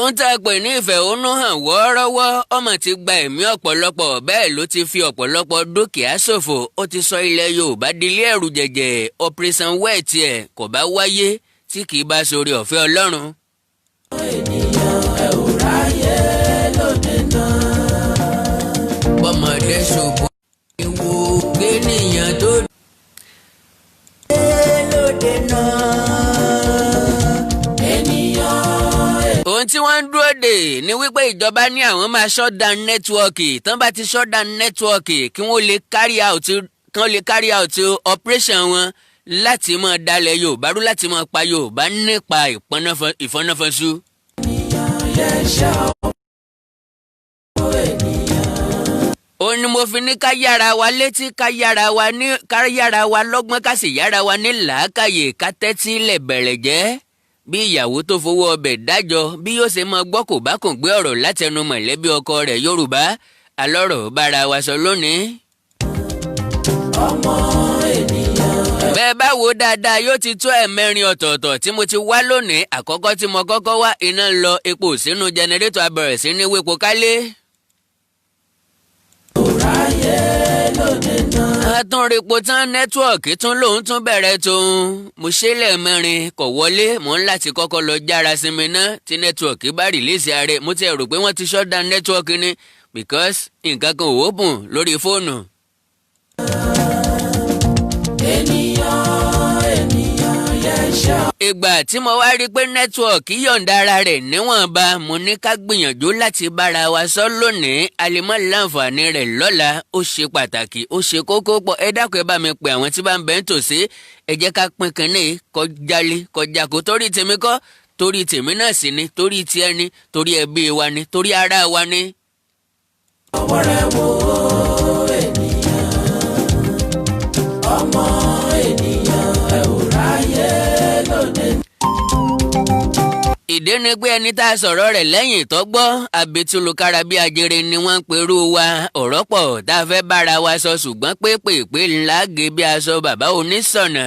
ohun tá a pè ní ìfẹ̀hónúhàn wọ́ọ́rọ́wọ́ ọmọ ti gba ẹ̀mí ọ̀pọ̀lọpọ̀ bẹ́ẹ̀ ló ti fi ọ̀pọ̀lọpọ̀ dúkìá ṣòfò ó ti sọ ilẹ̀ Yorùbá dilé ẹ̀rù jẹ̀jẹ̀ operation wet ẹ̀ kò bá wáyé tí kì í bá sórí ọ̀fẹ́ Ọlọ́run. ènìyàn ẹ ò ráyè lóde náà. bọ́mọdé ṣubú ewu gbénìyàn tó dé lóde náà. ohun tí wọ́n ń dúró dè ní wípé ìjọba ní àwọn máa shut down nẹ́tíwọ́ọ̀kì tán bá ti shut down nẹ́tíwọ́ọ̀kì kí wọ́n lè carry out operation wọn láti máa dalẹ̀ Yorùbá rú láti máa pa Yorùbá nípa ìfọ́náfọ́sù. ènìyàn yẹn ṣe ọ̀pọ̀ ènìyàn. ó ní mo fi ní ká yára wa létí ká yára wa lọ́gbọ́n ká sì yára wa ní làákàyè ká tẹ́tí lẹ̀ bẹ̀rẹ̀ jẹ́ bí ìyàwó tó fowó ọbẹ̀ dájọ́ bí yóò ṣe máa gbọ́ kò bá kùn gbé ọ̀rọ̀ látẹnu mọ̀lẹ́bí ọkọ rẹ̀ Yorùbá alọ́rọ̀ bára wa sọ lónìí. ọmọ ènìyàn. bẹ́ẹ̀ bá wo dáadáa yóò ti tó ẹ̀mẹ́rin ọ̀tọ̀ọ̀tọ̀ tí mo ti wá lónìí àkọ́kọ́ tí mo kọ́kọ́ wá iná ń lọ epo sínú jẹnẹrétọ̀ abẹ̀rẹ̀ sí ní wépo kálé. ráyè lóde náà. àtúnrepo tán nẹ́tíwọ̀kì tún lòun tún bẹ̀rẹ̀ tóun mo ṣe lẹ́ẹ̀mẹ́rin kò wọlé mò ń láti kọ́kọ́ lọ jára sinmi ná tí nẹ́tíwọ̀kì bá rìlíìsì ààrẹ mo ti rò pé wọ́n ti shut down nẹ́tíwọ̀kì ni because nǹkan kan ò open lórí fóònù. ènìyàn yẹn ṣe. ìgbà tí mo wá rí pé nẹ́tíwọ̀kì yọ̀ǹda ara rẹ̀ níwọ̀nba mo ní ká gbìyànjú láti bára wa sọ lónìí alimọ́ láǹfààní rẹ̀ lọ́la ó ṣe pàtàkì ó ṣe kókó pọ̀ ẹ dákun ẹ bá mi pè àwọn tí bá ń bẹ̀ ń tòsí ẹ jẹ́ ká pín kínní kọjálé kọjá kó torí tèmi kọ́ torí tèmi náà sì ni torí tiẹ̀ ni torí ẹbí wa ni torí ará wa ni. ọwọ́ rẹ̀ wo ènìyàn. ọmọ ènìyàn ẹ ò ráyè lóde náà. ìdí ni pé ẹni tá a sọ̀rọ̀ rẹ̀ lẹ́yìn tó gbọ́ àbètúlùkára bí ajere ni wọ́n ń perú wa ọ̀rọ̀ pọ̀ tá a fẹ́ bára wa sọ ṣùgbọ́n pépèpé ńlá gé bí aṣọ bàbá oníṣọ̀nà.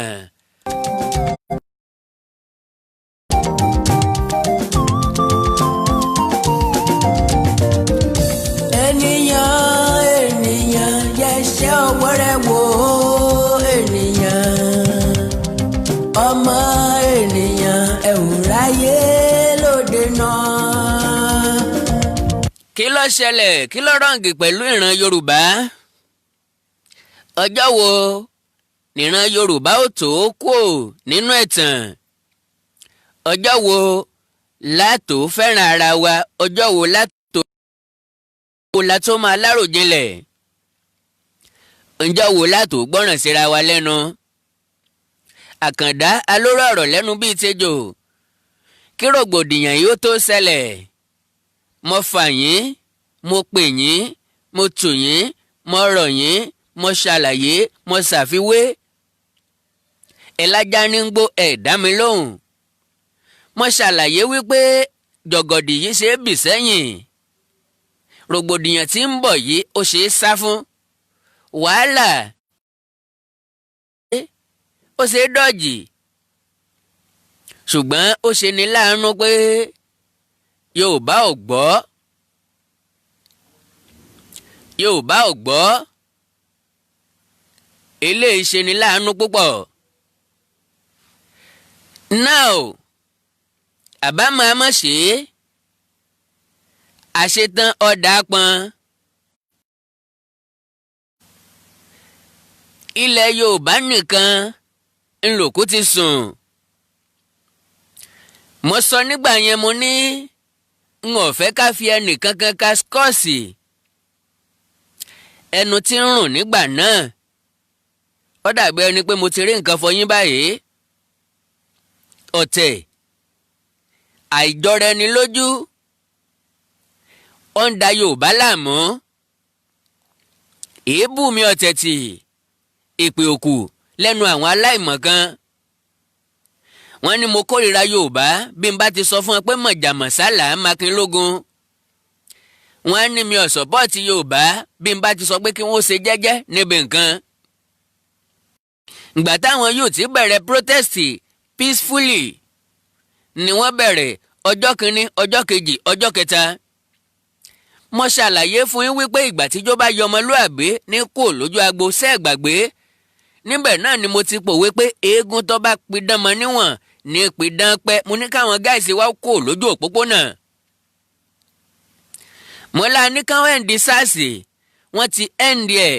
ènìyàn yẹn ṣe ọwọ́ rẹ̀ wo ènìyàn. ọmọ ènìyàn ẹ ò ráyè lóde náà. kí ló ṣẹlẹ̀ kí ló rọ̀ǹgì pẹ̀lú ìran Yorùbá ọjọ́ wo nìran Yorùbá ò tó kú nínú ẹ̀tàn ọjọ́ wo látò fẹ́ràn ara wa ọjọ́ wo látò máa láròjinlẹ̀ ọjọ́ wo látò gbọ́ràn síra wa lẹ́nu Àkàndá alóró ọ̀rọ̀ lẹ́nu bíi tejò kí rògbòdìyàn yóò tó ṣẹlẹ̀ mo fà yín mo pè yín mo tù yín mo rọ̀ yín mo ṣàlàyé mo ṣàfiwé ẹ̀lájà ní ń gbó ẹ̀ dá mi lóhùn mo ṣàlàyé wípé jọ̀gọ̀dì yìí ṣe é bì sẹ́yìn rògbòdìyàn tí ń bọ̀ yìí ó ṣe é sá fún wàhálà ó ṣe é dọ̀jì ṣùgbọ́n ó ṣe ní láàánú pé Yorùbá ò gbọ́ eléyìí ṣe ní láàánú púpọ̀ now àbámọ̀ àmọ́ ṣe é àṣetán ọ̀dà pọn ilẹ̀ Yorùbá nìkan ńlòkú ti sùn mo sọ nígbà yẹn mo ní n ò fẹ́ ká fi ẹnìkankan ka skọ́ọ̀sì ẹnu tí ń rùn nígbà náà ó dàbí ẹni pé mo ti rí nǹkan fọyín báyìí ọ̀tẹ̀ àìjọra ẹni lójú ó ń da Yorùbá láàmú èébú mi ọ̀tẹ̀tì èpè òkú lẹ́nu àwọn aláìmọ̀kan wọ́n ní mo kórìíra Yorùbá bí n bá ti sọ fún ẹ pé mọ̀jàmọ̀sálà mákinlógún wọ́n ní mi ò sọ́pọ́ọ̀tì Yorùbá bí n bá ti sọ pé kí wọ́n ṣe jẹ́jẹ́ níbi nǹkan ìgbà táwọn yóò ti bẹ̀rẹ̀ protest peacefully ni wọ́n bẹ̀rẹ̀ ọjọ́ kìíní ọjọ́ kejì ọjọ́ kẹta. mo ṣàlàyé fún yín wípé ìgbà tíjọ́ bá yọ ọmọlúàbí ní kò lójú agbo sẹ́ẹ̀gbàgbé. níbẹ̀ náà ni mo ti pòwe pé eégún tó bá pidán mọ níwọ̀n ní pidán pẹ́. mo ní káwọn gáìsì wá kò lójú òpópónà. mo la ní káwọn ẹ̀ǹdí SARS wọ́n ti ẹ̀ǹdí ẹ̀.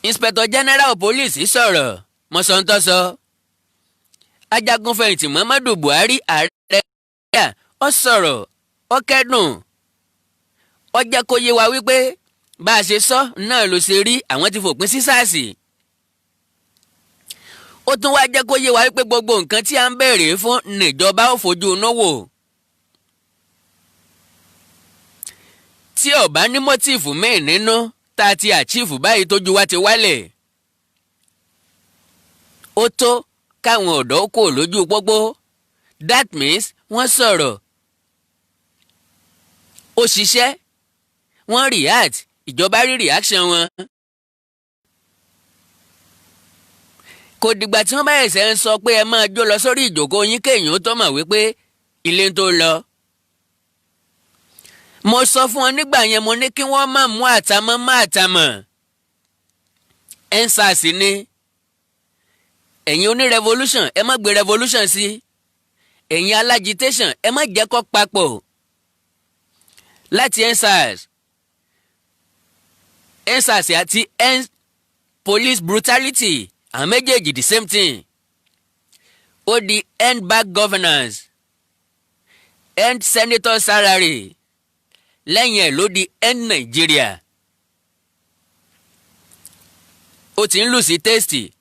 Inspector General of Police sọ̀rọ̀ mọ́sọ̀ntọ́sọ. Ajagunfẹ̀yìntì Muhammadu Buhari ààrẹ ó sọ̀rọ̀ ó kẹ́dùn ó jẹ́ kó yé wa wípé bá a ṣe sọ náà ló ṣe rí, àwọn ti fòpin sí SARS. ó tún wá jẹ́ kó yé wa wípé gbogbo nǹkan tí a ń béèrè fún níjọba ó fojú inú wò. tí ó bá ní mọ́tìfù míì nínú tá a ti àchífù báyìí tójú wa ti wálẹ̀. ó tó káwọn ọ̀dọ́ kò lójú pópó. that means wọ́n sọ̀rọ̀ ó ṣiṣẹ́ wọ́n react, ìjọba rí reaction wọn. kò dìgbà tí wọ́n bá ẹ̀sẹ̀ ń sọ pé ẹ máa jó lọ sórí ìjókòó yín kéèyàn ó tó mọ̀ wípé ilé ń tó lọ. mo sọ fún wọn nígbà yẹn, mo ní kí wọ́n má mú àtàmọ́. EndSARS ni ẹ̀yin oní revolution ẹ má gbé revolution sí, ẹ̀yin alágitation ẹ má jẹ́ kó papọ̀. láti EndSARS àti end police brutality àwọn méjèèjì the same thing. ó di end bad governance, end senator salary, lẹ́yìn ẹ̀ ló di end Nigeria. ó ti ń lù sí tasty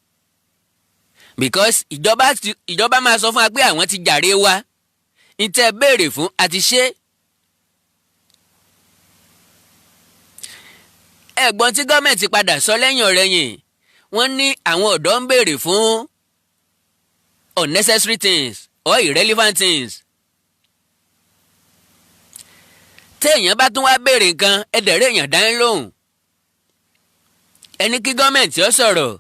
because ìjọba máa sọ fún wa pé àwọn ti jàre wa, n tẹ́ béèrè fún àti ṣe. ẹ̀gbọ́n tí gọ́ọ̀mẹ̀ntì padà sọ lẹ́yìn ọ̀rẹ́yìn, wọ́n ní àwọn ọ̀dọ́ ń béèrè fún unnecessary things or irrelevant things. téèyàn bá tún wá béèrè nǹkan ẹ̀dẹ̀rẹ̀ èèyàn dání lóhùn. ẹni kí gọ́ọ̀mẹ̀ntì ó sọ̀rọ̀,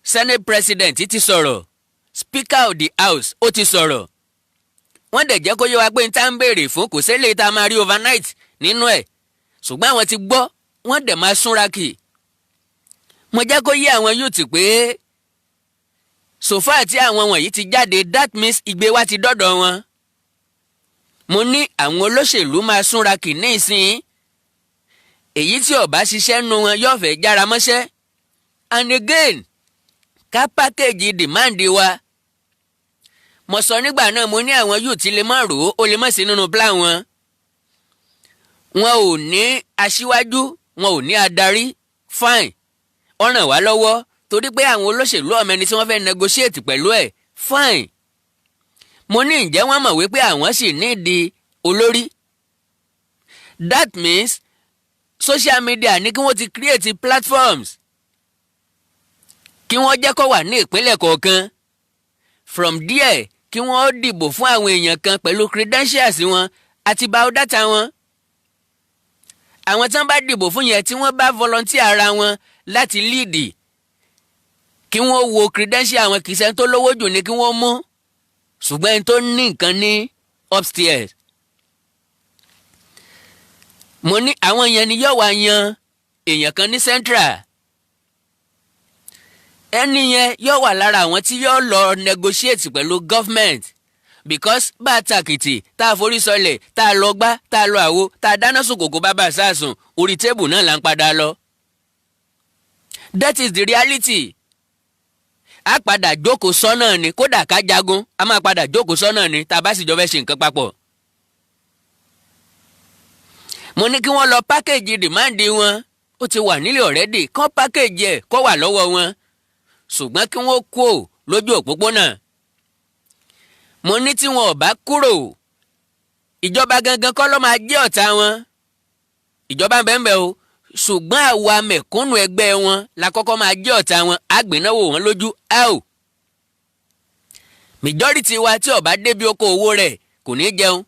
senate president ti sọ̀rọ̀, speaker of the house ó ti sọ̀rọ̀. wọ́n dẹ̀ jẹ́ kó yé wa pé n tá ń béèrè fún kò sí lè tá a máa rí overnight nínú ẹ̀, ṣùgbọ́n àwọn ti gbọ́ wọ́n dẹ̀ máa súnra kì. mo jẹ́ kó yé àwọn youth pé sòfà tí àwọn wọ̀nyí ti jáde, that means ìgbé wa ti dọ́dọ̀ wọn. mo ní àwọn olóṣèlú máa súnra kì ní ìsìn, èyí tí ó bá ṣiṣẹ́ nu wọn yóò fẹ́ jára mọ́ṣẹ́. and again ká pákéjì demand wa. mo sọ nígbà náà, mo ní àwọn youth lè má rò ó lè má sí nínú plan wọn. wọn ò ní aṣíwájú, wọn ò ní adarí, fine, ó ràn wá lọ́wọ́ torí pé àwọn olóṣèlú ọmọ ẹni tí wọ́n fẹ́ negotiate pẹ̀lú ẹ̀, fine. mo ní ǹjẹ́ wọ́n mọ̀ wípé àwọn sì nídìí olórí. that means social media ní kí wọ́n ti create platforms, kí wọ́n jẹ́ kó wà ní ìpínlẹ̀ kọ̀ọ̀kan. from there kí wọ́n dìbò fún àwọn èèyàn kan pẹ̀lú credentials wọn àti biodata wọn. àwọn tí wọ́n bá dìbò fún yẹn tí wọ́n bá volunteer ara wọn láti lead, kí wọ́n wo credential àwọn kìí ṣe tó lówó jù ní kí wọ́n mú, ṣùgbọ́n ẹni tó ní nǹkan ní upstairs. mo ní àwọn yẹn ni yóò wá yan èèyàn kan ní central. ẹni yẹn yóò wà lára àwọn tí yóò lọ negotiate pẹ̀lú government, because bá a tàkìtì tá a forí sọlẹ̀ tá a lọ gbá tá a lọ àwo tá a dáná sùn kòkó bàbá sàásùn orí tébù náà là ń padà lọ. that is the reality. a padà jókòó sọ́nà ni, kódà ká jagun a máa padà jókòó sọ́nà ni tá a bá sì jọ fẹ́ ṣe nǹkan papọ̀. mo ní kí wọ́n lọ pákéjì dìmáàndì wọn, ó ti wà nílẹ̀ already, kán pákéjì ẹ̀ kó wà lọ́wọ́ wọn, ṣùgbọ́n kí wọ́n kó lójú òpópónà. mo ní tí wọn ò bá kúrò, ìjọba gangan kọ́ ló máa jẹ́ ọ̀tá wọn. ìjọba ń bẹ́ẹ̀ o, ṣùgbọ́n àwa mẹ̀kúnnù ẹgbẹ́ wọn la kọ́kọ́ máa jẹ́ ọ̀tá wọn, àgbẹ̀náwó wọn lójú áò. majority wa tí ó bá débi oko owó rẹ̀ kò ní jẹun.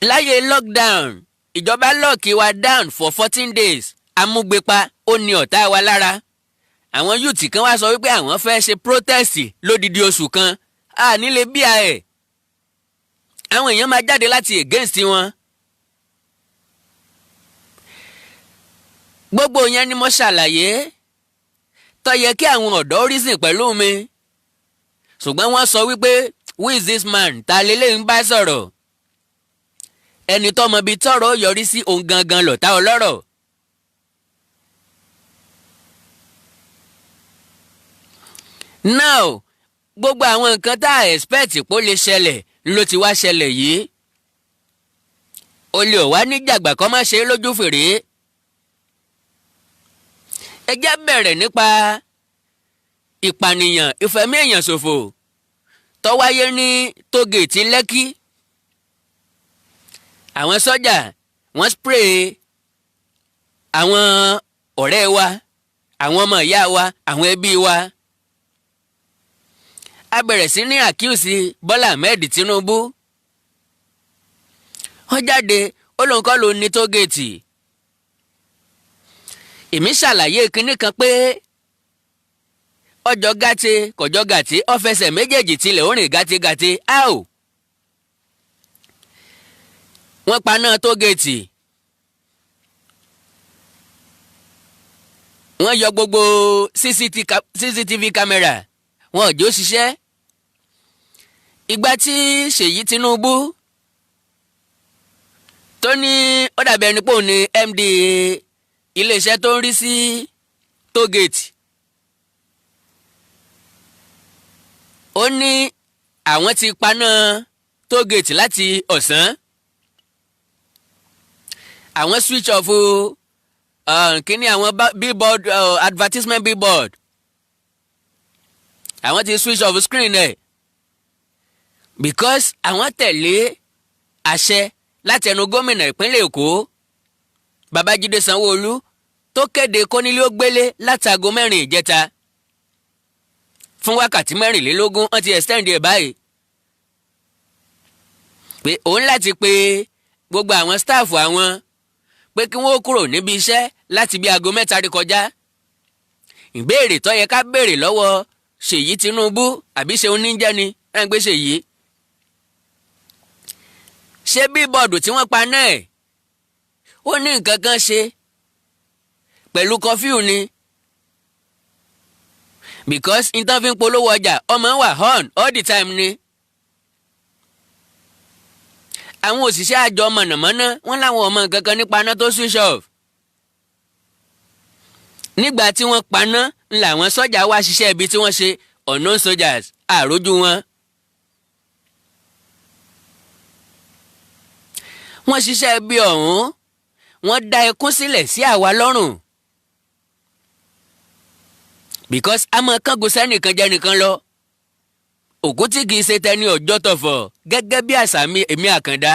láyé lockdown ìjọba lọ́ọ̀kì wa down for 14 days, amúgbépa ó ní ọ̀tá wa lára. àwọn youth kan wá sọ wípé àwọn fẹ́ ṣe protest lódidi oṣù kan a nílé bíà ẹ̀ àwọn èèyàn máa jáde láti against wọn. gbogbo yẹn ni mo ṣàlàyé tó yẹ kí àwọn ọ̀dọ́ reason pẹ̀lú mi ṣùgbọ́n wọ́n sọ wípé who is this man ta lélẹ́ ń bá sọ̀rọ̀ ẹni tó mọ ibi tọ́rọ̀ yọrí sí òun gangan lọ̀tá ọlọ́rọ̀. now gbogbo àwọn nǹkan tá a expect pé ó lè ṣẹlẹ̀ ló ti wá ṣẹlẹ̀ yìí olè ò wá níjàgbà kọ́ má ṣe é lójú fèrè. ẹ jẹ́ bẹ̀rẹ̀ nípa ìpànìyàn ìfẹ̀mí èèyàn ṣòfò tó wáyé ní tógèètì lẹ́kì. àwọn sọ́jà wọ́n spray àwọn ọ̀rẹ́ wa àwọn ọmọ ìyá wa àwọn ẹbí wa. a bẹ̀rẹ̀ sí ní àkíyèsí Bọ́lá Ahmed Tinubu. wọ́n jáde ó lóun kọ́ ló ní tógèètì. èmi ṣàlàyé kinní kan pé ọjọ́ gàtè kọjọ́ gàtè ọ̀fẹsẹ̀ méjèèjì tilẹ̀ ó rìn gàtégàté áò. wọ́n paná tógèètì. wọ́n yọ gbogbo CCTV camera wọn ò jó ṣiṣẹ́. ìgbà tí Ṣèyí Tinubu tó ní ó dàbí ẹni pé òun ni MD iléeṣẹ́ tó ń rí sí tógèètì ó ní àwọn ti paná tógèètì láti ọ̀sán àwọn switch off kíní àwọn billboard advertisement billboard àwọn ti switch off screen ẹ̀ because àwọn tẹ̀lé àṣẹ láti ẹnu gómìnà ìpínlẹ̀ Èkó Babájídé Sanwó-Olú tó kéde kónílé ó gbélé látago 4 ìjẹta fún wákàtí 24 wọ́n ti extend ẹ̀ báyìí pé òun láti pe gbogbo àwọn staff àwọn pé kí wọ́n kúrò níbi iṣẹ́ láti bí aago 3 rí kọjá. ìbéèrè tó yẹ ká béèrè lọ́wọ́ Ṣèyí Tinubu àbí ṣe oníjẹ́ ni ẹ̀ ń gbé Ṣèyí. ṣé bíbọ̀dù tí wọ́n pa náà ó ní nǹkan kan ṣe pẹ̀lú kọfíù ni because intan fi ń polówó ọjà ọmọ wà on all the time ni. àwọn òṣìṣẹ́ àjọ mọ̀nàmọ́ná wọ́n láwọn ọmọ nǹkan kan nípa iná tó switch off. nígbà tí wọ́n paná ńlá àwọn sọ́jà wá ṣiṣẹ́ ibi tí wọ́n ṣe unknown soldiers àrójú wọn. wọ́n ṣiṣẹ́ ibi ọ̀hún wọ́n dá ẹkún sílẹ̀ sí àwa lọ́rùn because a máa kángun sẹ́nìkan jẹ́ nìkan lọ. òkú tí kìí ṣe tẹni ọjọ́ tọ̀fọ̀ gẹ́gẹ́ bí àṣà mi èmi Àkàndá.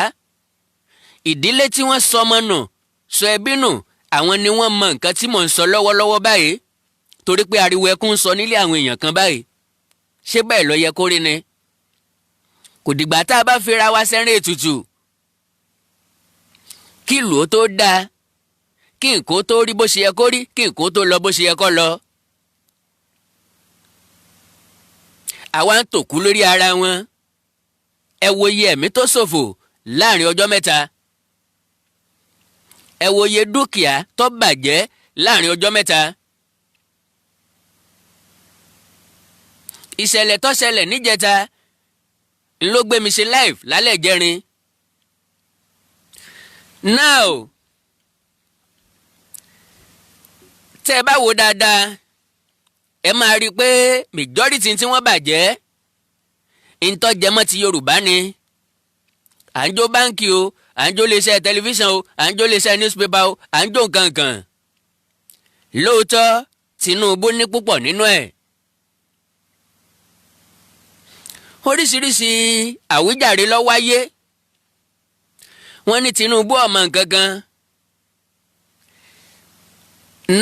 ìdílé tí wọ́n sọ ọmọ nù sọ ẹbí nù àwọn ni wọ́n mọ nǹkan tí mò ń sọ lọ́wọ́lọ́wọ́ báyìí torí pé ariwo ẹkún ń sọ nílé àwọn èèyàn kan báyìí. ṣé bẹ́ẹ̀ ló yẹ kó rí ni? kò dìgbà tá a bá fira wa sẹ́rìn ètùtù kí ìlú ó tó dáa kí nǹkan tó rí bó ṣe yẹ kó rí kí nǹkan tó lọ bó ṣe yẹ kó lọ. àwa ń tòkú lórí ara wọn. ẹ wo iye ẹ̀mí tó ṣòfò láàrin ọjọ́ mẹ́ta. ẹ wo iye dúkìá tó bàjẹ́ láàrin ọjọ́ mẹ́ta. ìṣẹ̀lẹ̀ tó ṣẹlẹ̀ níjẹta ló gbé mi ṣe live lálẹ́ ìjẹrin. now tẹ́ ẹ bá wo dáadáa ẹ máa rí i pé majority tí wọ́n bàjẹ́ ìtọ́jẹmọ́ ti Yorùbá ni. à ń jó báńkì o à ń jó iléeṣẹ́ tẹlifíṣàn o à ń jó iléeṣẹ́ newspaper o à ń jó nǹkan kan. lóòótọ́ Tinubu ní púpọ̀ nínú ẹ̀. oríṣiríṣi àwíjàre ló wáyé. wọ́n ní Tinubu ọmọ nǹkan kan.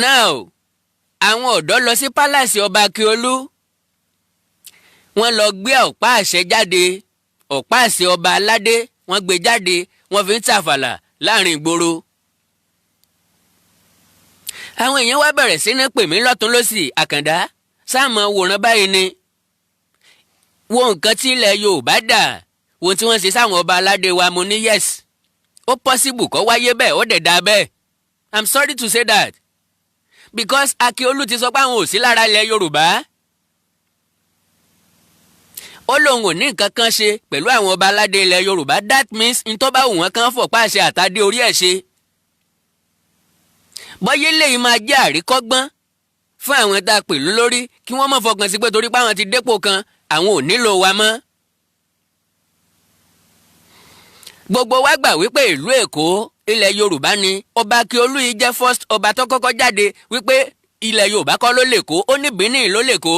now àwọn ọ̀dọ́ lọ sí pálásì ọba Akíolú wọ́n lọ gbé ọ̀pá àṣẹ jáde ọ̀pá àṣẹ ọba aládé wọ́n gbé jáde wọ́n fi ń tàfàlà láàrin ìgboro. àwọn èèyàn wá bẹ̀rẹ̀ sí ní pè mí lọ́tún lọ́sì Àkàndá sáàmù wòran báyìí ni wo nǹkan tí ilẹ̀ Yorùbá dà wo tí wọ́n ṣe sáwọn ọba aládé wa mo ní yes ó possible kó wáyé bẹ́ẹ̀ ó dẹ̀ dá bẹ́ẹ̀ I'm sorry to say that because Akiolu ti sọ pé àwọn ò sí lára ilẹ̀ Yorùbá ó lóun ò ní nǹkan kan ṣe pẹ̀lú àwọn ọba aládé ilẹ̀ Yorùbá that means n tó bá wù wọ́n kàn fọ̀ páṣẹ àtàdé orí ẹ̀ ṣe bọ́yé lèyìn máa jẹ́ àríkọ́gbọ́n fún àwọn tá a pè lórí kí wọ́n má fọkàn sí pé torí pé àwọn ti dépò kan àwọn ò nílò wa mọ́. gbogbo wa gbà wípé ìlú Èkó ilẹ̀ Yorùbá ni ọba Akiolu yìí jẹ́ first ọba tó kọ́kọ́ jáde wípé ilẹ̀ Yorùbá kọ́ ló lè kó ó ní Benin ló lè kó.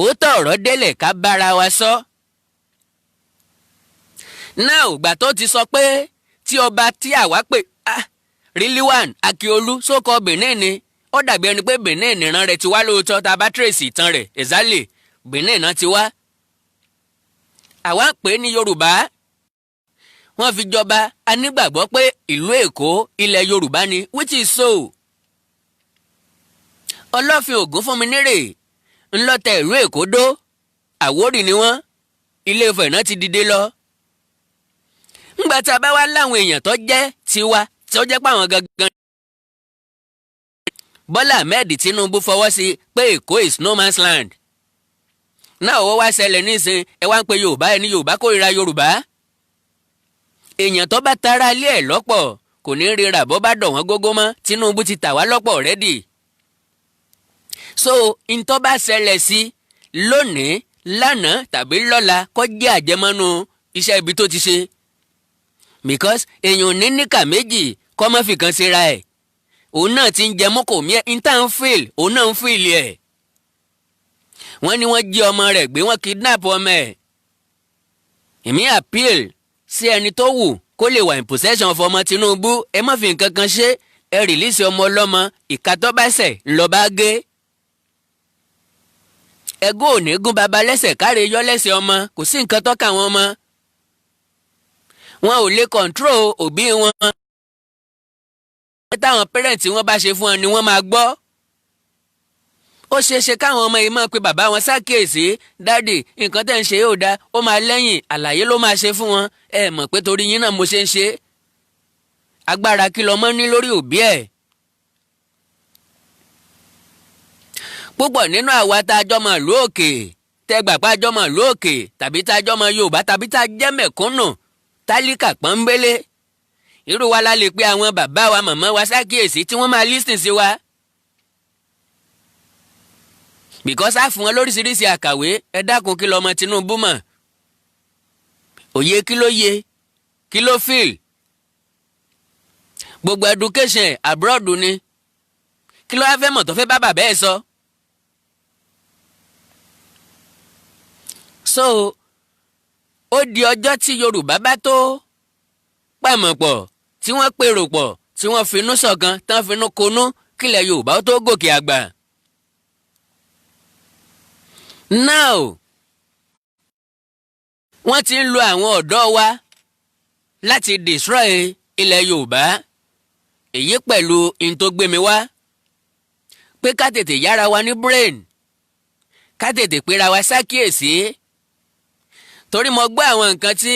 òótọ́ ọ̀rọ̀ délẹ̀ ká bára wa sọ. náà ògbà tó ti sọ pé tí ọba tí àwa pè Rilwan Akiolu sókọ Benin ni ó dàbí ẹni pé Benin ìran rẹ̀ ti wá lóòótọ́ tá a bá tírèsì ìtàn rẹ̀ exactly Benin náà ti wá. àwa ń pè é ní Yorùbá wọ́n fi jọba a nígbàgbọ́ pé ìlú Èkó ilẹ̀ Yorùbá ni which is so. Ọlọ́fin Ògúnfúnminírè ńlọtẹ ìlú Èkó dó Àwórì ni wọ́n Ilé Ifẹ̀ náà ti dìde lọ. ńgbà tá a bá wá láwọn èèyàn tó jẹ́ tiwa tí ó jẹ́ pé àwọn gangan. Bọ́lá Ahmed Tinubu fọwọ́ sí pé Èkó is no man's land. náà ó wá ṣẹlẹ̀ nísìn ẹ wá ń pe Yorùbá ẹni Yorùbá kórìíra Yorùbá. èèyàn tó bá tara ilé ẹ̀ lọ́pọ̀ kò ní ríra bó bá dọ̀ wọ́n gógó mọ́ Tinubu ti tà wá lọ́pọ̀ rẹ́dì. so ntọ́ bá ṣẹlẹ̀ sí lónìí lánàá tàbí lọ́la kó jẹ́ àjẹmọ́nú iṣẹ́ ibi tó ti ṣe. because èèyàn ní níkà méjì kọ́ mọ́ fi kan síra ẹ̀ òun náà ti ń jẹ mọ́kò mí ẹ̀ ń tà ń fìl òun náà ń fìl ẹ̀. wọ́n ní wọ́n jí ọmọ rẹ̀ gbé wọ́n kidnap ọmọ ẹ̀. èmi appeal sí ẹni tó wù kó lè wà in possession of ọmọ Tinubu ẹ má fi nǹkan kan ṣe ẹ rìlíìsì ọmọ ọlọ́mọ ìka tó bá ṣẹ̀ ńlọ bá gé. ẹgún ò ní gún baba lẹ́sẹ̀ káre yọ lẹ́sẹ̀ ọmọ kò sí nǹkan tọ́ka wọn mọ́. wọn ò lè control òbí wọn. táwọn pẹ́rẹ́ǹtì wọn bá ṣe fún wọn ni wọ́n máa gbọ́. ó ṣeéṣe káwọn ọmọ yìí máa pe bàbá wọn ṣàkíyèsí dáàdì nǹkan tẹ́ ń ṣe yóò dáa ó máa lẹ́yìn àlàyé ló máa ṣe fún wọn ẹ mọ̀ pé torí yín náà mo ṣe ń ṣe. agbára kí lọmọ ní lórí òbí ẹ̀. púpọ̀ nínú àwa tá a jọmọ ìlú òkè tẹ́gbà pa jọmọ ìlú òkè tàbí tá a jọmọ Yorùbá tàbí tá a jẹ́ mẹ̀kúnnù tálíkà pọ́nbélé irú wa la lè pe àwọn bàbá wa màmá wa ṣàkíyèsí tí wọ́n máa lísìn sí wa. because a fún wọn lóríṣiríṣi àkàwé ẹ dákun kí lọmọ Tinubu mọ̀ òye kí ló yé kí ló feel gbogbo education abroad ni kí ló wá fẹ́ mọ̀ tó fẹ́ bá bàbá ẹ̀ sọ. so ó di ọjọ́ tí Yorùbá bá tó pàmọ̀ pọ̀ tí wọ́n pèrò pọ̀ tí wọ́n finú ṣọ̀kan tán finú konú kílẹ̀ Yorùbá ó tó gòkè àgbà. now wọ́n ti ń lo àwọn ọ̀dọ́ wa láti destroy ilẹ̀ Yorùbá èyí pẹ̀lú in tó gbé mi wá pé ká tètè yára wa ní brain ká tètè pera wa ṣàkíyèsí torí mo gbọ́ àwọn nǹkan tí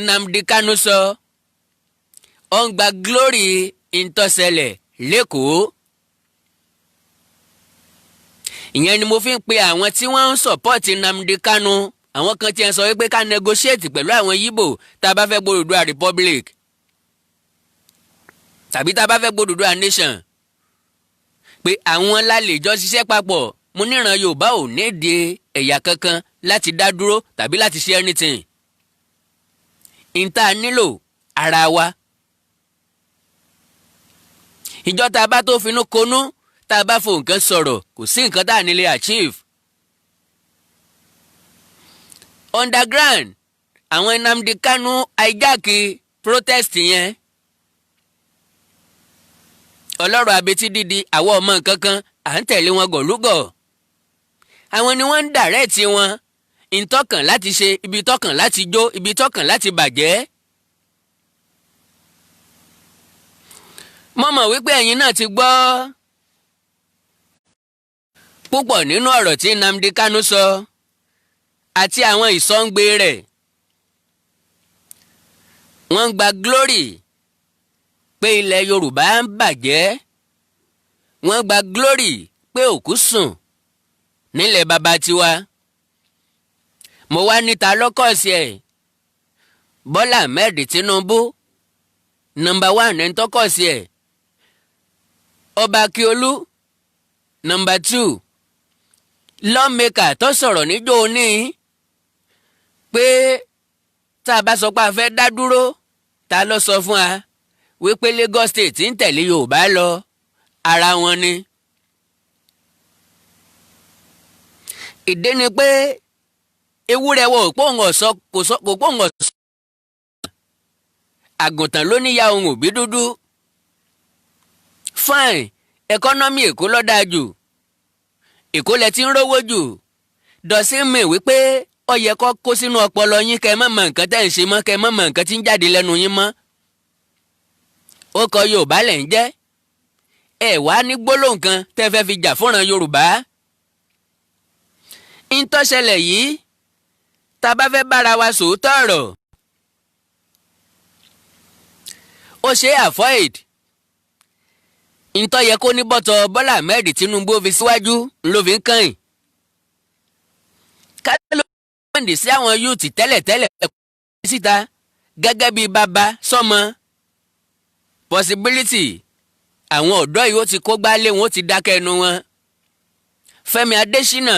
Nnamdi Kanu sọ ó ń gba glory ìtọ́sẹ̀lẹ̀ lẹ́kọ̀ọ́. ìyẹn ni mo fi ń pe àwọn tí wọ́n ń sọ̀pọ́ọ̀tì Nnamdi Kanu àwọn kan tí ń sọ wípé ká negotiate pẹ̀lú àwọn Yíbò tá a bá fẹ́ gbódùdúà republic tàbí tá a bá fẹ́ gbódùdúà nation pé àwọn la lè jọ ṣiṣẹ́ papọ̀ mo níran Yorùbá ò ní èdè ẹ̀yà kankan láti dá dúró tàbí láti ṣe anything. ìta nílò ara wa. ìjọ tá a bá tó finú konú tá a bá fo nǹkan sọ̀rọ̀ kò sí nǹkan tá a nílé achieve. underground àwọn Nnamdi Kanu hijack protest yẹn. ọlọ́rọ̀ abetí dídi àwọn ọmọ nǹkan kan à ń tẹ̀lé wọn gọ̀lúgọ̀. àwọn ni wọ́n ń dàrẹ́ẹ̀tì wọn ìtọ́kàn láti ṣe ibi tọ́kàn láti jó ibi tọ́kàn láti bàjẹ́. mo mọ̀ wípé ẹ̀yin náà ti gbọ́ púpọ̀ nínú ọ̀rọ̀ tí Nnamdi Kanu sọ àti àwọn ìsọ̀ǹgbẹ rẹ̀ wọ́n gba glory pé ilẹ̀ Yorùbá ń bàjẹ́, wọ́n gba glory pé òkú sùn nílẹ̀ baba tiwa. mo wá níta lọ́kọ̀ọ̀sì ẹ̀ Bọ́lá Ahmed Tinubu number 1 ẹni tọ́kọ̀ọ̀sì ẹ̀, Ọba Akiolu number 2, lawmaker tó sọ̀rọ̀ níjó ní pé tá a bá sọ pé a fẹ́ dá dúró, ta ló sọ fún wa wípé Lagos State ń tẹ̀lé Yorùbá lọ, ara wọn ni. ìdí ni pé ewúrẹ́ wọ kò pòǹgọ̀ sọ àgùntàn ló níyà ohun òbí dúdú. fine, ẹkọ́nọ́mì Èkó ló dáa jù, Èkó lẹ ti ń rówó jù, dọ̀sí mi wípé ó yẹ kó kó sínú ọpọlọ yín kẹ́ má mọ nǹkan tẹ́ ń ṣe mọ́, kẹ́ má mọ nǹkan tí ń jáde lẹ́nu yín mọ́. ó kọ Yorùbá lẹ̀ ń jẹ́, ẹ wá ní gbólóhùn kan tẹ́ fẹ́ fi jà fúnran Yorùbá. ń tó ṣẹlẹ̀ yìí, tá a bá fẹ́ bára wa sòótọ́ ọ̀rọ̀, ó ṣe avoid. ń tó yẹ kó ní bọ́tọ̀ Bọ́lá Ahmed Tinubu fi síwájú ló fi ń kàn yín. kálọ́ mọ̀ndì sí àwọn yúùtì tẹ́lẹ̀tẹ́lẹ̀ síta gẹ́gẹ́ bíi bàbá sọ́mọ. possibility àwọn ọ̀dọ́ yìí ó ti kó gbálé wọn ó ti dákẹ́ ẹnu wọn. Fẹ́mi Adésínà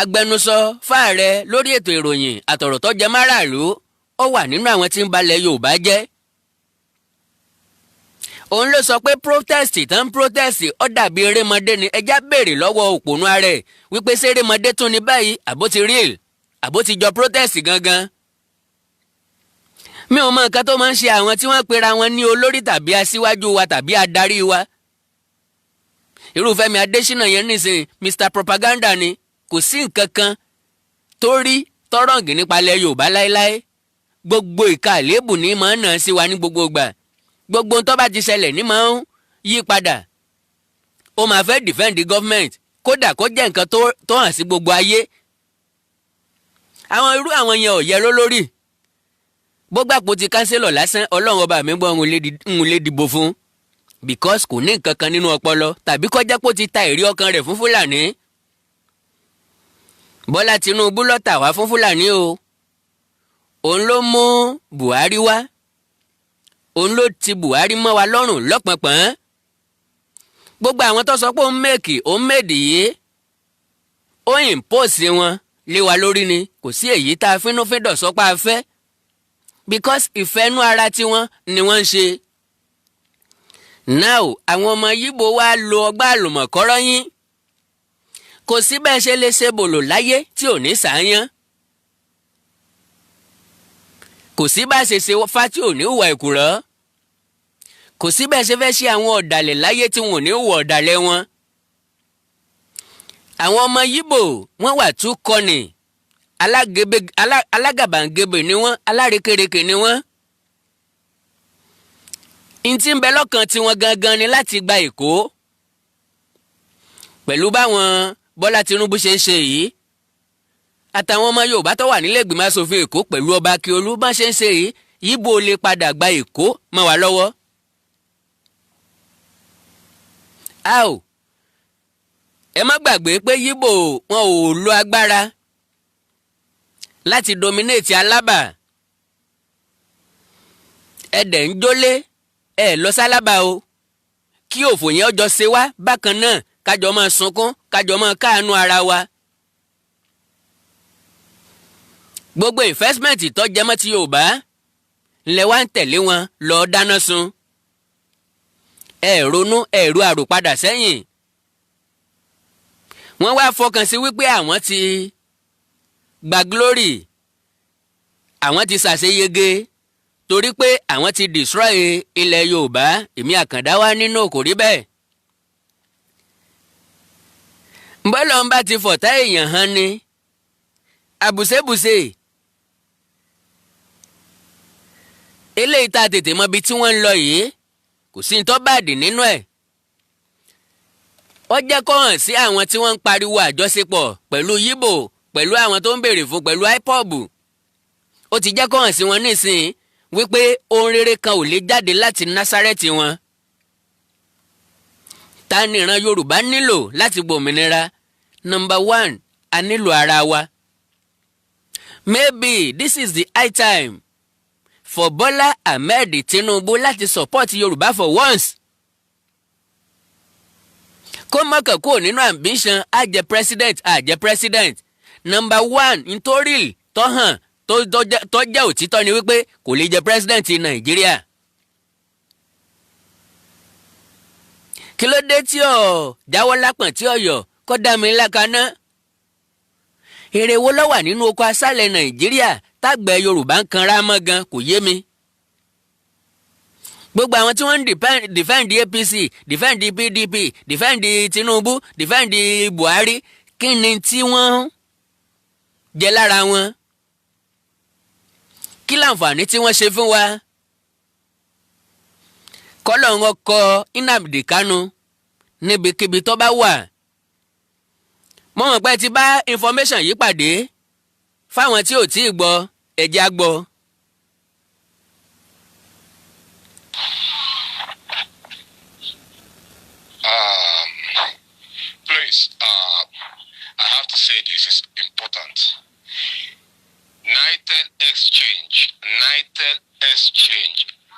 agbẹnusọ fáàrẹ lórí ètò ìròyìn àtọ̀rọ̀ tó jẹ márààlú, ó wà nínú àwọn tí ń balẹ̀ Yorùbá jẹ́. òun ló sọ pé protest ó dàbí erémọdé ni. ẹjá béèrè lọ́wọ́ òpònú ààrẹ wípé ṣé erémọdé tún ní báyìí àbó ti real àbó ti jọ protest gangan. mi ò mọ nǹkan tó máa ń ṣe àwọn tí wọ́n pera wọn ní olórí tàbí aṣíwájú wa tàbí adarí wa. irú Fẹ́mi Adésínà yẹn nísìnyí Mr Propaganda ni, kò sí nǹkan kan tó rí tọ́rọ̀ǹgì nípa ilẹ̀ Yorùbá láéláé. gbogbo ìka àléébù ní máa ń nà sí wa ní gbogbo ìgbà. gbogbo tó bá ti ṣẹlẹ̀ ní máa ń yí padà. ó máa fẹ́ defend the government, kódà kó jẹ́ nǹkan tó hàn sí gbogbo ayé. àwọn irú àwọn yẹn ò yẹ lólórí. bó gbàpò ti kánsílọ̀ lásán, Ọlọ́run ọba mi gbọ́ ń lè dìbò fún, because kò ní nǹkan kan nínú ọpọlọ, tàbí kó jẹ́ pé ó ti ta èrè ọkàn rẹ̀ fún Fúlàní. Bọ́lá Tinubu ló tà wá fún Fúlàní o. òun ló mú Buhari wá, òun ló ti Buhari mọ́ wa lọ́rùn lọ́pọ̀npọ̀n. gbogbo àwọn tó sọ pé òun méèdì yìí, ó impose wọn lé wa lórí ni. kò sí èyí tá a fínúfíndọ̀ sọ pé a fẹ́, because ìfẹ́nú ara tiwọn ni wọ́n ń ṣe. now àwọn ọmọ Yíbò wa lo ọgbà àlùmọ̀kọ́rọ́ yín. kò sí bẹ́ẹ̀ ṣe lè ṣe bòlò láyé tí ò ní sàáyán. kò sí bá ṣe ṣe fá tí ò ní hùwà ìkùrọ́. kò sí bẹ́ẹ̀ ṣe fẹ́ ṣe àwọn ọ̀dàlẹ̀ láyé tí wọn ò ní hùwà ọ̀dàlẹ̀ wọn. àwọn ọmọ Yíbò wọ́n wà tún kọ́ni, alágàbàǹgebè ni wọ́n, alárekereke ni wọ́n. ntí ń bẹ lọ́kàn tiwọn gangan ni láti gba Èkó. pẹ̀lú báwọn Bọ́lá Tinubu ṣe ń ṣe yìí, àtàwọn ọmọ Yorùbá tó wà nílé ìgbìmọ̀ asòfin Èkó pẹ̀lú Ọba Akiolu bá ṣe ń ṣe yìí, Yíbò lè padà gba Èkó mọ́ wa lọ́wọ́. ẹ má gbàgbé pé Yíbò wọn ò lo agbára láti dominate Alábà. ẹ̀dẹ̀ ń jólé ẹ̀ lọ sálábà o, kí òfò yẹn ọjọ́ ṣe wá bákan náà, kájọ máa sunkún, kájọ máa káàánú ara wa. gbogbo investment tó jẹ mọ́ ti Yorùbá ńlẹ̀ wá ń tẹ̀lé wọn lọ dáná sun. ẹ ronú ẹ̀rú àròpadà sẹ́yìn. wọ́n wá fọkàn sí wípé àwọn ti gba glory, àwọn ti ṣàṣeyege torí pé àwọn ti destroy ilẹ̀ Yorùbá. èmi Àkàndá wá nínú kò rí bẹ́ẹ̀. bọ́lọ̀ ń bá ti fọ̀tá èèyàn hàn ni àbùsébùsè. eléyìí tá a tètè mọ ibi tí wọ́n ń lọ yìí, kò sí ní tó bàdì nínú ẹ̀. ó jẹ́ kó hàn sí àwọn tí wọ́n ń pariwo àjọṣepọ̀ pẹ̀lú Yíbò pẹ̀lú àwọn tó ń béèrè fún pẹ̀lú IPOB. Ó ti jẹ́ kó hàn sí wọn nísìnyí wípé ohun rere kan ò lè jáde láti Násárẹ́tì wọn. Ta ni ìran Yorùbá nílò láti gbòmìnira? Number one, a nílò ara wa. Maybe this is the high time for Bola Ahmed Tinubu láti support Yorùbá for once. Kó mọ̀kàn kúrò nínú ambition á jẹ́ president. Number one, nítorí tó hàn tó jẹ́ òtítọ́ ni wípé kò lè jẹ́ president Nàìjíríà. Kí ló dé tí ò jáwọ́ lápọ̀n tí ọ̀yọ́ kó dá mi lákaná? Èrè wo ló wà nínú oko aṣálẹ̀ Nàìjíríà tágbẹ̀ Yorùbá ń kanra mọ́ gan kò yé mi. Gbogbo àwọn tí wọ́n ń defend APC, defend PDP, defend Tinubu, defend Buhari, kí ni tí wọ́n jẹ lára wọn? Kí láǹfààní tí wọ́n ṣe fún wa? Kọ́lọ́run kọ Nnamdi Kanu níbikíbi tó bá wà. Mo mọ̀ pé ti bá information yìí pàdé fáwọn tí ò tí ì gbọ́ ẹ̀jẹ̀ á gbọ́. Please, I have to say this is important. Nitel exchange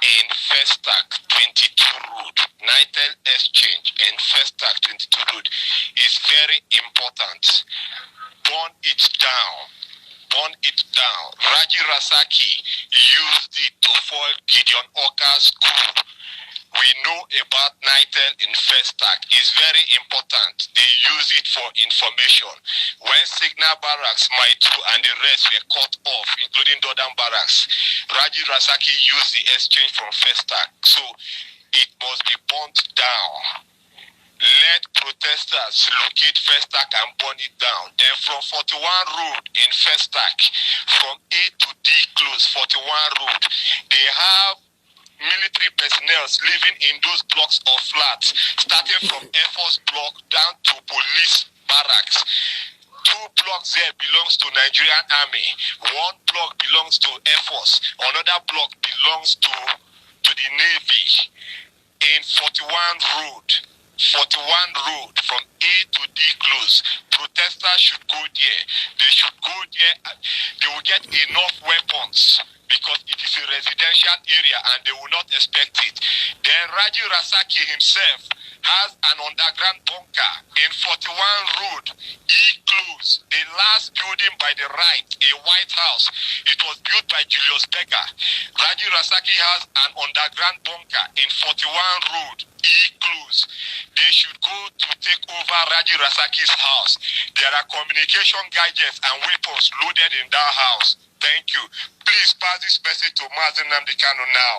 in Festac 22 Road. Nitel exchange in Festac 22 Road is very important. Burn it down. Burn it down. Raji Rasaki used it to foil Gideon Oka's coup. We know about Nitel in Festac. It's very important. They use it for information. When Signal Barracks, Maitu, and the rest were cut off, including Dodam Barracks, Raji Rasaki used the exchange from Festac. So it must be burnt down. Let protesters locate Festac and burn it down. Then from 41 Road in Festac, from A to D close, 41 Road, they have military personnel living in those blocks of flats, starting from Air Force block down to police barracks. 2 blocks there belongs to Nigerian Army. 1 block belongs to Air Force. Another block belongs to the Navy. In 41 Road, from A to D close, protesters should go there. They should go there. They will get enough weapons because it is a residential area and they will not expect it. Then Raji Rasaki himself has an underground bunker in 41 Road, E-Close, the last building by the right, a White House. It was built by Julius Berger. Raji Rasaki has an underground bunker in 41 Road, E-Close. They should go to take over Raji Rasaki's house. There are communication gadgets and weapons loaded in that house. Thank you. Please pass this message to Mazi Nnamdi Kanu now.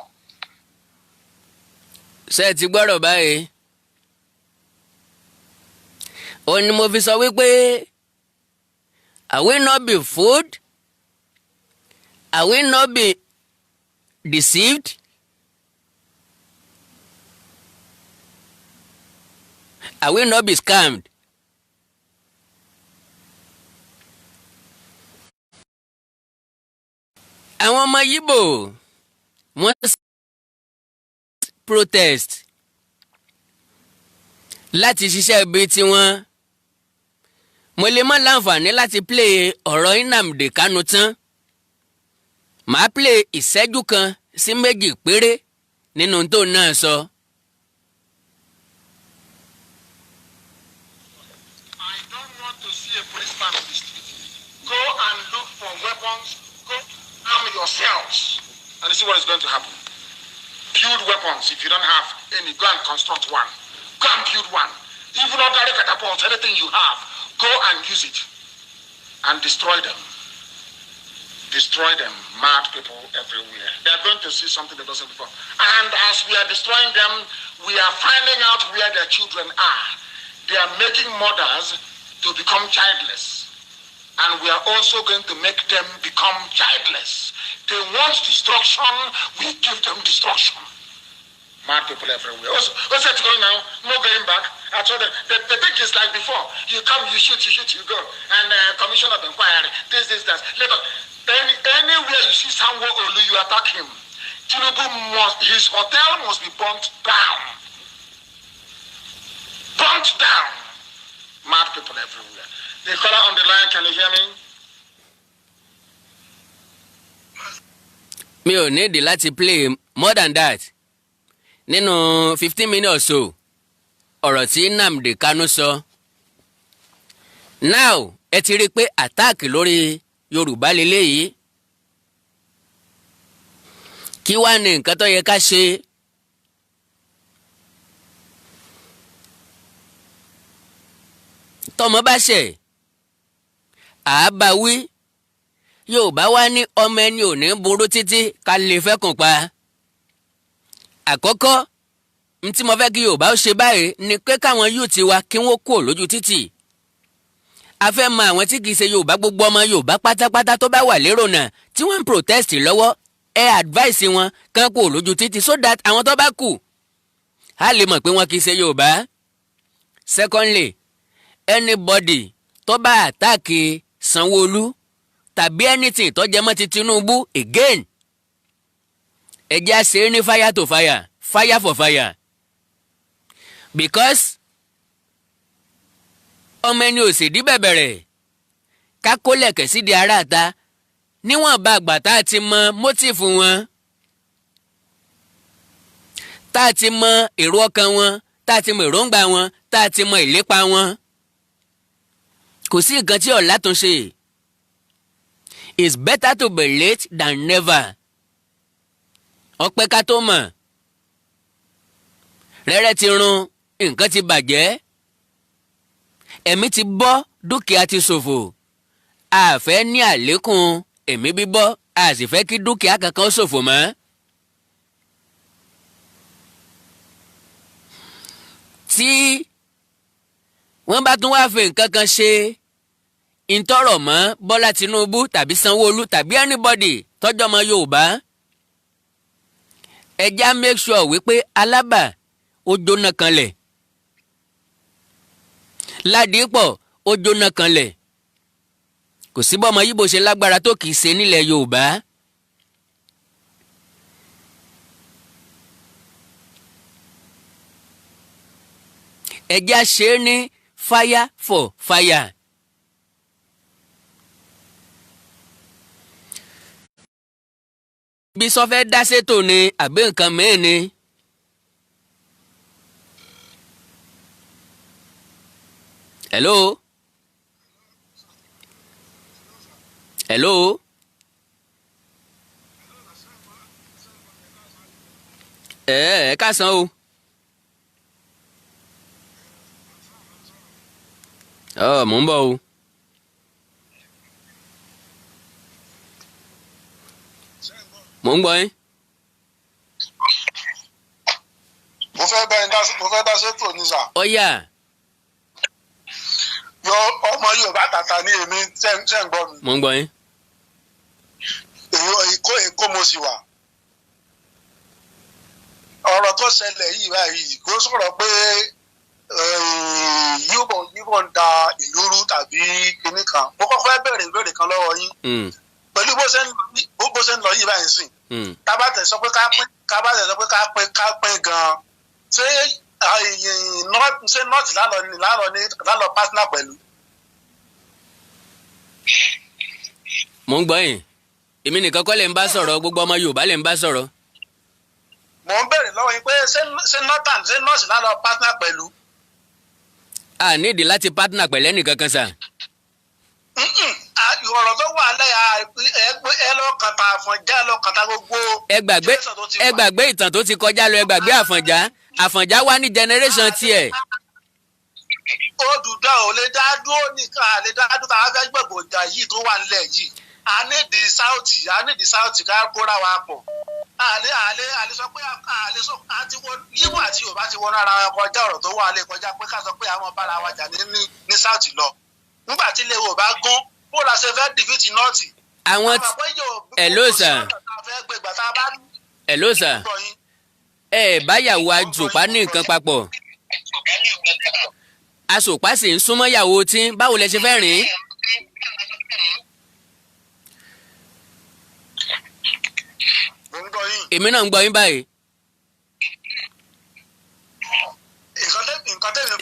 Ṣé ti gbọ́rọ̀ báyìí? Ó ní mo fi sọ wípé I will not be fooled. I will not be deceived. I will not be scammed. Àwọn ọmọ Yíbò wọ́n protest láti ṣiṣẹ́ ibi tí wọ́n. Mo lè má láǹfààní láti play ọ̀rọ̀ Nnamdi Kanu tán. Màá play ìṣẹ́jú kan sí méjì péré nínú tó náà sọ. I don't want to see a policeman on the street. Go and look for weapons. Go arm yourselves. And see what is going to happen. Build weapons. If you don't have any, go and construct one. Go and build one. Even ordinary catapults, anything you have, go and use it. And destroy them. Destroy them. Mad people everywhere. They are going to see something they don't see before. And as we are destroying them, we are finding out where their children are. They are making mothers to become childless. And we are also going to make them become childless. They want destruction, we give them destruction. Mad people everywhere. What's that going now? No going back. I told them, the thing is like before. You come, you shoot, you go. And commission of inquiry, this, that. Anywhere you see someone, you attack him. Tinubu his hotel must be burnt down. Burnt down. Mad people everywhere. The caller on the line, can you hear me? Mi ò need láti play more than that. Nínú 15 minutes or so, ọ̀rọ̀ tí Nnamdi Kanu sọ. Now, ẹ ti rí i pé attack lórí Yorùbá leléyìí. Kí wá ní nǹkan tó yẹ ká ṣe? Tọ́mọ bá ṣẹ̀, àá wí. Yorùbá wá ní ọmọ ẹni ò ní burú títí ká lè fẹ́kùn pa. Àkọ́kọ́, tí mo fẹ́ kí Yorùbá ó ṣe báyìí ni pé káwọn yúùtì wa kí wọ́n kúrò lójú títì. A fẹ́ mọ àwọn tí kìí ṣe Yorùbá, gbogbo ọmọ Yorùbá pátápátá tó bá wà lérò náà tí wọ́n ń protest lọ́wọ́, ẹ advice wọn kán kúrò lójú títì so that àwọn tó bá kù á lè mọ̀ pé wọ́n kìí ṣe Yorùbá. Secondly, anybody tó bá attack Sanwó-Olú tàbí anything tó jẹ mọ́ ti Tinubu again, ẹ jẹ́ á ṣe ní fire to fire, fire for fire. Because ọmọ ẹni ò sì dí bẹ̀bẹ̀rẹ̀ ká kó lẹ̀kẹ̀ sídìí aráàta níwọ̀n bá àgbà tá a ti mọ motive wọn, tá a ti mọ èrò ọkàn wọn, tá a ti mọ èròǹgbà wọn, tá a ti mọ ìlépa wọn. Kò sí nǹkan tí ọ̀la tún ṣe. It's better to be late than never. Ọpẹ́ ká tó mọ̀. Rẹ́rẹ́ ti run, nǹkan ti bàjẹ́. Ẹ̀mí ti bọ́, dúkìá ti ṣòfò. A fẹ́ ní àlékún ẹ̀mí bíbọ́, a sì fẹ́ kí dúkìá kankan ṣòfò mọ́. Tí wọ́n bá tún wá fi nǹkan kan ṣe ìtọ́rọ̀ mọ́ Bọ́lá Tinubu tàbí Sanwó-Olú tàbí anybody tọ́jọ́ ọmọ Yorùbá, ẹ já make sure wípé Alábà ó jóná kanlẹ̀, Ládìípọ̀ ó jóná kanlẹ̀. Kò sí bọ́mọ Yíbò ṣe lágbára tó kìí ṣe nílẹ̀ Yorùbá. Ẹ já ṣe é ní fire for fire. Bí sọ fẹ́ dá sétò ni àbí nǹkan mìíràn ni. Hello? Hello? Ẹ káàsán o. Mò ń bọ̀ o. Mò ń gbọ́ yín. Mo fẹ́ dá sétò ní sà. Ọ̀yà. Yọ ọmọ Yorùbá tàtà ní èmi ṣe ń gbọ́ mi. Mò ń gbọ́ yín. Èkó mo sì wà. Ọ̀rọ̀ tó ṣẹlẹ̀ yìí báyìí kò sọ̀rọ̀ pé Yíbò ń da ìlú rú tàbí kinní kan. Mo kọ́ fẹ́ bẹ̀rẹ̀ ìbéèrè kan lọ́wọ́ yín. Pẹ̀lú bó ṣe ń lọ yìí báyìí sìn. Kábàtẹ̀ sọ pé ká pín gan-an. Ṣé nọ́ọ̀tì lálọ́ pátánà pẹ̀lú. Mò ń gbọ́ yín. Èmi nìkan kọ́ lè ń bá sọ̀rọ̀, gbogbo ọmọ Yorùbá lè ń bá sọ̀rọ̀. Mò ń bẹ̀rẹ̀ lọ́wọ́ yín pé ṣé nọ́ọ̀tì lálọ́ pátánà pẹ̀lú. A nídìí láti pátánà pẹ̀lẹ́ nìkan kan sà. Ọ̀rọ̀ tó wà lẹ́yà ẹ lọ kàtà Àfọ̀njá ẹ lọ kàtà gbogbo. Ẹ gbàgbé ìtàn tó ti kọjá lọ, ẹ gbàgbé Àfọ̀njá. Àfọ̀njá wá ní generation tiẹ̀. Odùduwà ò lè dá dúró nìkan, à lè dá dúró tá a fẹ́ gbẹ̀gbọ̀ ọjà yìí tó wà nílẹ̀ yìí. A ní di South ká kóra wa pọ̀. àlè sọ pé àlè sọ àti wọn Yíbò àti Yorùbá ti wọnú ara wọn kọjá ọ̀rọ̀ tó wà lè kọjá pé ká sọ pé àwọn bára wa jà ní South lọ nígbà tí ilé Yorùbá gún bó la ṣe fẹ́ dìfìtì nọ́ọ̀tì. àwọn hello sir hello sir ẹ báyàwó àjùpá ní nǹkan papọ̀ asòpá sì ń súnmọ́ ìyàwó tí báwo lẹ ṣe fẹ́ rìn? èmi náà ń gbọ́ yín báyìí.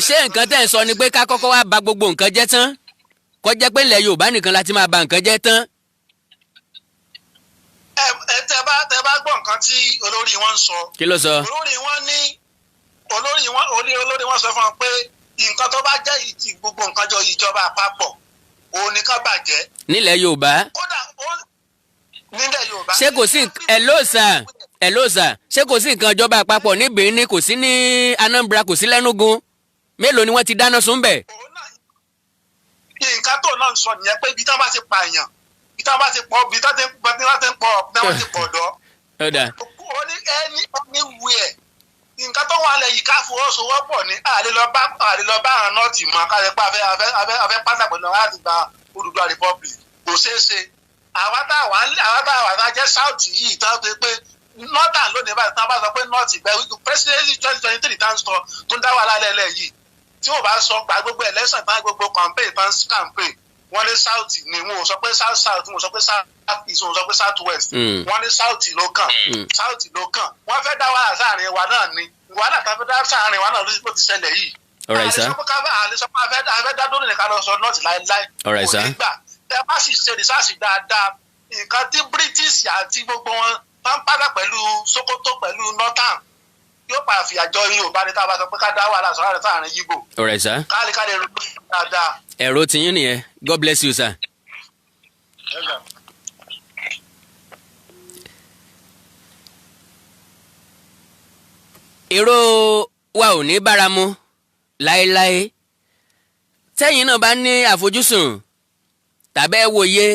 ṣé nǹkan tẹ́ ń sọ ni pé ká kọ́kọ́ wá bà gbogbo nǹkan jẹ́ tán kó jẹ́ pé ilẹ̀ Yorùbá nìkan la ti máa bà nǹkan jẹ́ tán? tẹ bá gbọ́ nǹkan tí olórí wọn ń sọ. kí ló sọ? olórí wọn sọ fún wọn pé nǹkan tó bá jẹ́ gbogbo nǹkan jọ ìjọba àpapọ̀ òun ni ká bàjẹ́. nílẹ̀ Yorùbá. kódà nílẹ̀ Yorùbá. ṣé kò sí ṣé kò sí nǹkan ìjọba àpapọ̀ ní Benin, kò sí ní Anambra, kò sí lẹ́nugun? mélòó ni wọ́n ti dáná sun bẹ̀? nǹkan tó náà sọ nìyẹn pé ibi tí wọ́n bá ti pààyàn ibi tí wọ́n bá ti pọ̀ ibi tí wọ́n ti pọ̀ ọ̀dọ́. ó ní ẹni wíẹ̀ nǹkan tó wà lẹ́yìn ká fọwọ́sowọ́pọ̀ ní àlelọ́bá àwọn nọ́ọ̀tì mọ́ káyọ̀ pé afẹ́ pàtàkì náà láti gba Odùduwà republic kò ṣeé ṣe. àwọn táwa jẹ́ south yìí tá a tó pé northern lónìí báyìí tí wọ́n bá sọ pé north ìgbẹ́ presidency 2023 tá ń sọ tó ń dá wà lálẹ́ yìí tí wọ́n bá sọ gba gbogbo election tán gbogbo campaign wọ́n ní south ni wọn ò sọ pé south wọn ò sọ pé south east wọn ò sọ pé south west wọ́n ní south ló kàn wọ́n fẹ́ dá wàhálà sáàrin wa náà ni wàhálà tá a fẹ́ dá sáàrin wa náà ló ti ṣẹlẹ̀ yìí. àlesọ́pọ̀ dá dóni nìkan lọ sọ north láéláé kò ní gbà tẹ bá sì ṣe research dáadáa nǹkan tí British àti gbogbo wọn máa ń padà pẹ̀lú Sokoto pẹ̀lú northern yóò padà fi àjọ Yorùbá ní tá a bá sọ pé ká dá wàhálà sọ̀rọ̀ rẹ̀ sáàrin Yíbò. alright sir. káàlì ro dáadáa. ẹ̀rọ tiyín nìyẹn. God bless you sir. èrò wa ò ní báramu láéláé. tẹ́yìn náà bá ní àfojúsùn tàbí ẹ wòye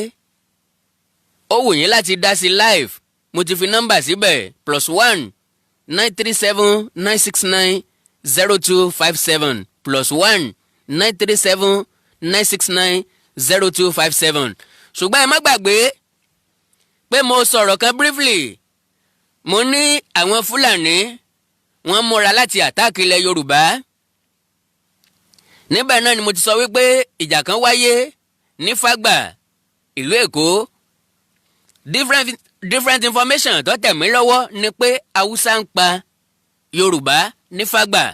ó wù yín láti dá sí live, mo ti fi nọ́mbà síbẹ̀ +1 937 969 0257 +1 937 969 0257. ṣùgbọ́n ẹ má gbàgbé pé mo sọ̀rọ̀ kan briefly. mo ní àwọn Fúlàní wọ́n múra láti àtáàkì ilẹ̀ Yorùbá. níbẹ̀ náà ni mo ti sọ wípé ìjà kan wáyé ní Fágbà ìlú Èkó. different information tó tẹ̀ mí lọ́wọ́ ni pé Haúsá ń pa Yorùbá ní Fágbà.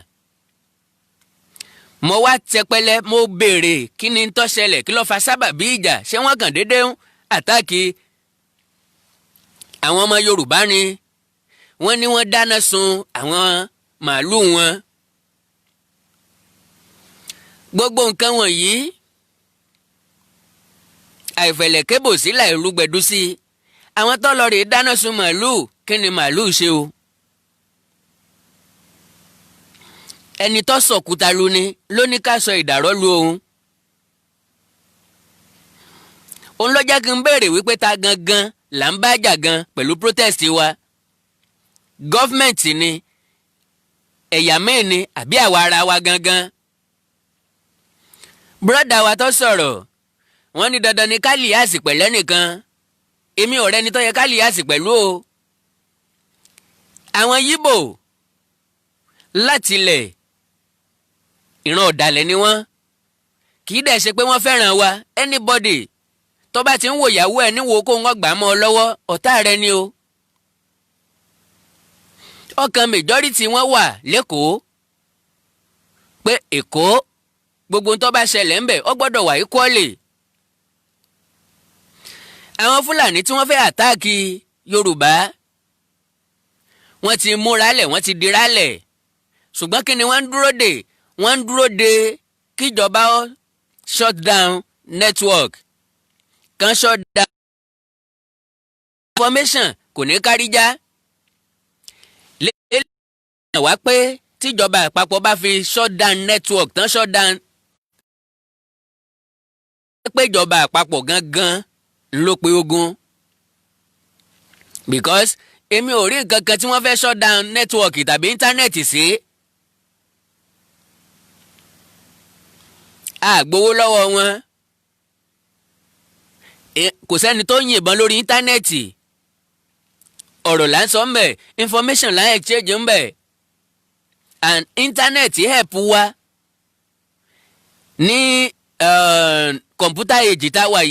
mo wá tẹpẹlẹ mo béèrè kí ni tó ṣẹlẹ̀, kí ló fa sábàbí ìjà, ṣé wọ́n kàn déédéé ń àtáàkì àwọn ọmọ Yorùbá ni? wọ́n ní wọ́n dáná sun àwọn màálù wọn. gbogbo nǹkan wọ̀nyí àìfẹ̀lẹ̀ kébò sí láì rúgbẹ̀dú sí. àwọn tó lọ rèé dáná sun màálù, kí ni màálù ṣe o? ẹni tó sọ̀kúta lu ni ló ní ká sọ ìdàrọ́ lu òun. òun ló jẹ́ kí n béèrè wípé ta gangan là ń bá jà gan pẹ̀lú protest wa. gọ́fmẹ̀ntì ni, ẹ̀yà mẹ́ẹ̀ ni, àbí àwa ara wa gangan. bùrọ̀dà wa tó sọ̀rọ̀ wọ́n ní dandan ni ká líyàsì pẹ̀lẹ́ nìkan. èmi ọ̀rẹ́ ni tó yẹ ká líyàsì pẹ̀lú o. àwọn Yíbò látilẹ̀ ìran ọ̀dàlẹ̀ ni wọ́n. kì í dẹ̀ ṣe pé wọ́n fẹ́ràn wa. anybody tó bá ti ń wo ìyàwó ẹ̀ níwò kó ń gbà mọ́ ọ lọ́wọ́, ọ̀tá rẹ ni o. ọkàn majority wọn wà lẹ́kọ̀ọ́ pé Èkó gbogbo tó bá ṣẹlẹ̀ ń bẹ̀ ó gbọ́dọ̀ wà equally. àwọn Fúlàní tí wọ́n fẹ́ àtáàkì Yorùbá wọ́n ti múralẹ̀, wọ́n ti diralẹ̀. ṣùgbọ́n kí ni wọ́n ń dúró dè? wọ́n ń dúró dè kíjọba shut down network, kan shut down information kò ní káríjá. lè wá pé tíjọba àpapọ̀ bá fi shut down network tán shut down, pé ìjọba àpapọ̀ gangan ló pe ogun. because èmi ò rí nǹkan kan tí wọ́n fẹ́ shut down network tàbí íńtánẹ́ẹ̀tì sí. àgbowó lọ́wọ́ wọn, kò sẹ́ni tó yìnbọn lórí íńtánẹ́ẹ̀tì. ọ̀rọ̀ là ń sọ ń bẹ̀, information là ń exchange ń bẹ̀. and internet help wa ní computer age tá wà yìí.